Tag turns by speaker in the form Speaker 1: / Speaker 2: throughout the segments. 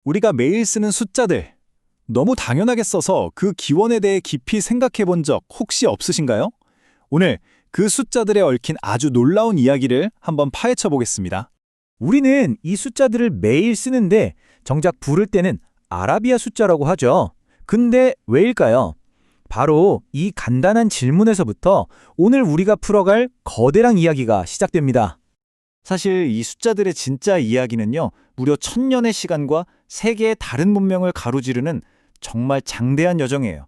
Speaker 1: 우리가 매일 쓰는 숫자들, 너무 당연하게 써서 그 기원에 대해 깊이 생각해 본 적 혹시 없으신가요? 오늘 그 숫자들에 얽힌 아주 놀라운 이야기를 한번 파헤쳐 보겠습니다.
Speaker 2: 우리는 이 숫자들을 매일 쓰는데 정작 부를 때는 아라비아 숫자라고 하죠. 근데 왜일까요? 바로 이 간단한 질문에서부터 오늘 우리가 풀어갈 거대랑 이야기가 시작됩니다.
Speaker 3: 사실 이 숫자들의 진짜 이야기는요, 무려 1000년의 시간과 세계의 다른 문명을 가로지르는 정말 장대한 여정이에요.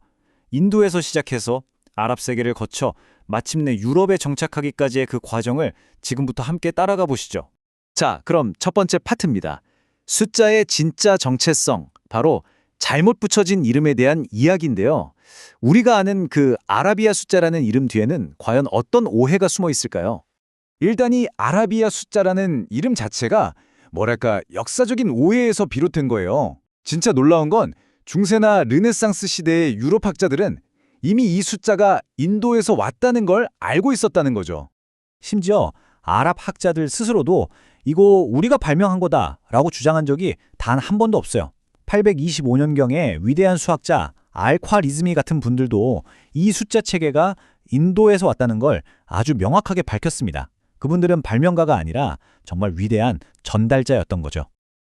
Speaker 3: 인도에서 시작해서 아랍 세계를 거쳐 마침내 유럽에 정착하기까지의 그 과정을 지금부터 함께 따라가 보시죠. 자, 그럼 첫 번째 파트입니다. 숫자의 진짜 정체성, 바로 잘못 붙여진 이름에 대한 이야기인데요. 우리가 아는 그 아라비아 숫자라는 이름 뒤에는 과연 어떤 오해가 숨어 있을까요?
Speaker 4: 일단 이 아라비아 숫자라는 이름 자체가 뭐랄까 역사적인 오해에서 비롯된 거예요. 진짜 놀라운 건 중세나 르네상스 시대의 유럽 학자들은 이미 이 숫자가 인도에서 왔다는 걸 알고 있었다는 거죠.
Speaker 2: 심지어 아랍 학자들 스스로도 이거 우리가 발명한 거다라고 주장한 적이 단 한 번도 없어요. 825년경에 위대한 수학자 알콰리즈미 같은 분들도 이 숫자 체계가 인도에서 왔다는 걸 아주 명확하게 밝혔습니다. 그분들은 발명가가 아니라 정말 위대한 전달자였던 거죠.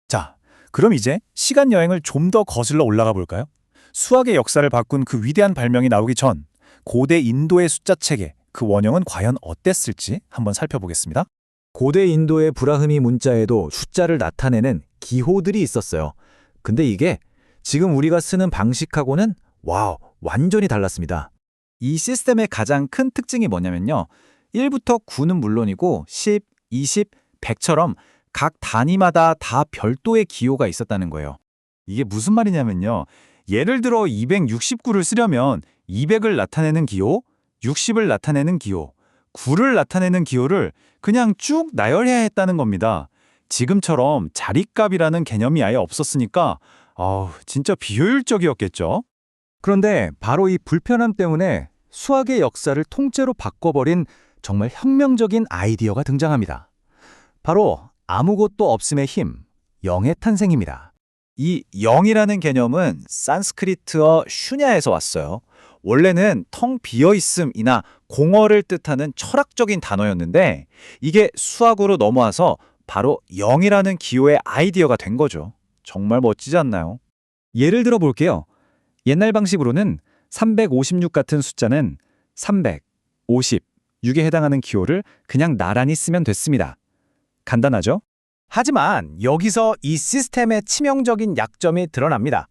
Speaker 1: 자, 그럼 이제 시간 여행을 좀 더 거슬러 올라가 볼까요? 수학의 역사를 바꾼 그 위대한 발명이 나오기 전 고대 인도의 숫자 체계, 그 원형은 과연 어땠을지 한번 살펴보겠습니다.
Speaker 2: 고대 인도의 브라흐미 문자에도 숫자를 나타내는 기호들이 있었어요. 근데 이게 지금 우리가 쓰는 방식하고는 완전히 달랐습니다.
Speaker 3: 이 시스템의 가장 큰 특징이 뭐냐면요. 1부터 9는 물론이고 10, 20, 100처럼 각 단위마다 다 별도의 기호가 있었다는 거예요. 이게 무슨 말이냐면요. 예를 들어 269를 쓰려면 200을 나타내는 기호, 60을 나타내는 기호, 9를 나타내는 기호를 그냥 쭉 나열해야 했다는 겁니다. 지금처럼 자리값이라는 개념이 아예 없었으니까 진짜 비효율적이었겠죠?
Speaker 4: 그런데 바로 이 불편함 때문에 수학의 역사를 통째로 바꿔버린 정말 혁명적인 아이디어가 등장합니다. 바로 아무것도 없음의 힘, 영의 탄생입니다.
Speaker 3: 이 영이라는 개념은 산스크리트어 슈냐에서 왔어요. 원래는 텅 비어있음이나 공허를 뜻하는 철학적인 단어였는데 이게 수학으로 넘어와서 바로 영이라는 기호의 아이디어가 된 거죠. 정말 멋지지 않나요?
Speaker 4: 예를 들어 볼게요. 옛날 방식으로는 356 같은 숫자는 300, 50, 6에 해당하는 기호를 그냥 나란히 쓰면 됐습니다. 간단하죠?
Speaker 2: 하지만 여기서 이 시스템의 치명적인 약점이 드러납니다.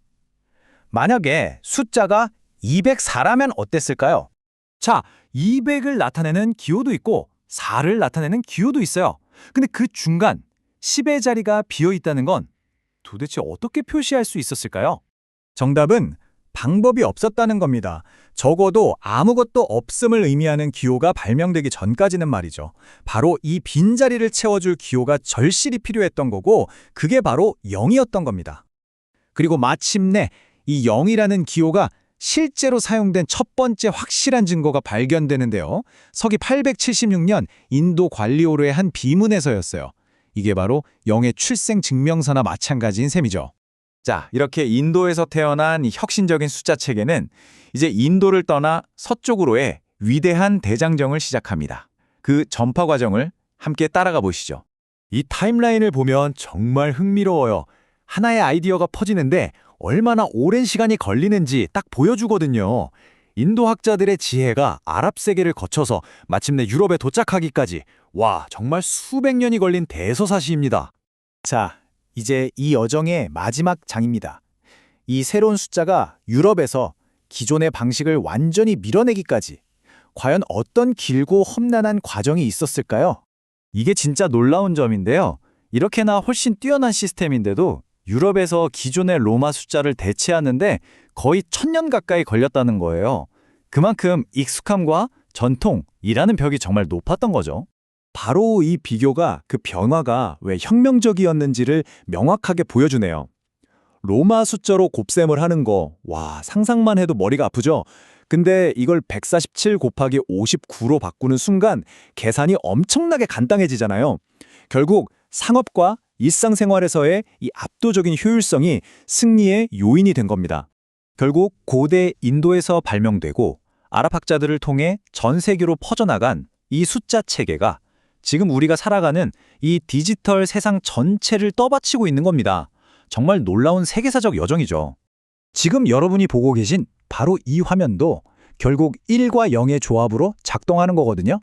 Speaker 2: 만약에 숫자가 204라면 어땠을까요?
Speaker 3: 자, 200을 나타내는 기호도 있고 4를 나타내는 기호도 있어요. 근데 그 중간 10의 자리가 비어 있다는 건 도대체 어떻게 표시할 수 있었을까요?
Speaker 1: 정답은 방법이 없었다는 겁니다. 적어도 아무것도 없음을 의미하는 기호가 발명되기 전까지는 말이죠. 바로 이 빈자리를 채워줄 기호가 절실히 필요했던 거고 그게 바로 0이었던 겁니다. 그리고 마침내 이 0이라는 기호가 실제로 사용된 첫 번째 확실한 증거가 발견되는데요. 서기 876년 인도 관리오르의 한 비문에서였어요. 이게 바로 0의 출생 증명서나 마찬가지인 셈이죠.
Speaker 3: 자, 이렇게 인도에서 태어난 이 혁신적인 숫자 체계는 이제 인도를 떠나 서쪽으로의 위대한 대장정을 시작합니다. 그 전파 과정을 함께 따라가 보시죠.
Speaker 4: 이 타임라인을 보면 정말 흥미로워요. 하나의 아이디어가 퍼지는데 얼마나 오랜 시간이 걸리는지 딱 보여주거든요. 인도 학자들의 지혜가 아랍 세계를 거쳐서 마침내 유럽에 도착하기까지 정말 수백 년이 걸린 대서사시입니다.
Speaker 2: 자, 이제 이 여정의 마지막 장입니다. 이 새로운 숫자가 유럽에서 기존의 방식을 완전히 밀어내기까지 과연 어떤 길고 험난한 과정이 있었을까요?
Speaker 3: 이게 진짜 놀라운 점인데요. 이렇게나 훨씬 뛰어난 시스템인데도 유럽에서 기존의 로마 숫자를 대체하는데 거의 1000년 가까이 걸렸다는 거예요. 그만큼 익숙함과 전통이라는 벽이 정말 높았던 거죠.
Speaker 4: 바로 이 비교가 그 변화가 왜 혁명적이었는지를 명확하게 보여주네요. 로마 숫자로 곱셈을 하는 거, 상상만 해도 머리가 아프죠? 근데 이걸 147 곱하기 59로 바꾸는 순간 계산이 엄청나게 간단해지잖아요. 결국 상업과
Speaker 2: 일상생활에서의 이 압도적인 효율성이 승리의 요인이 된 겁니다. 결국 고대 인도에서 발명되고 아랍학자들을 통해 전 세계로 퍼져나간 이 숫자 체계가 지금 우리가 살아가는 이 디지털 세상 전체를 떠받치고 있는 겁니다. 정말 놀라운 세계사적 여정이죠.
Speaker 1: 지금 여러분이 보고 계신 바로 이 화면도 결국 1과 0의 조합으로 작동하는 거거든요.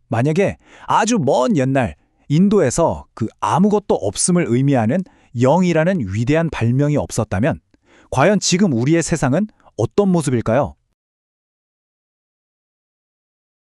Speaker 1: 만약에 아주 먼 옛날 인도에서 그 아무것도 없음을 의미하는 0이라는 위대한 발명이 없었다면 과연 지금 우리의 세상은 어떤 모습일까요?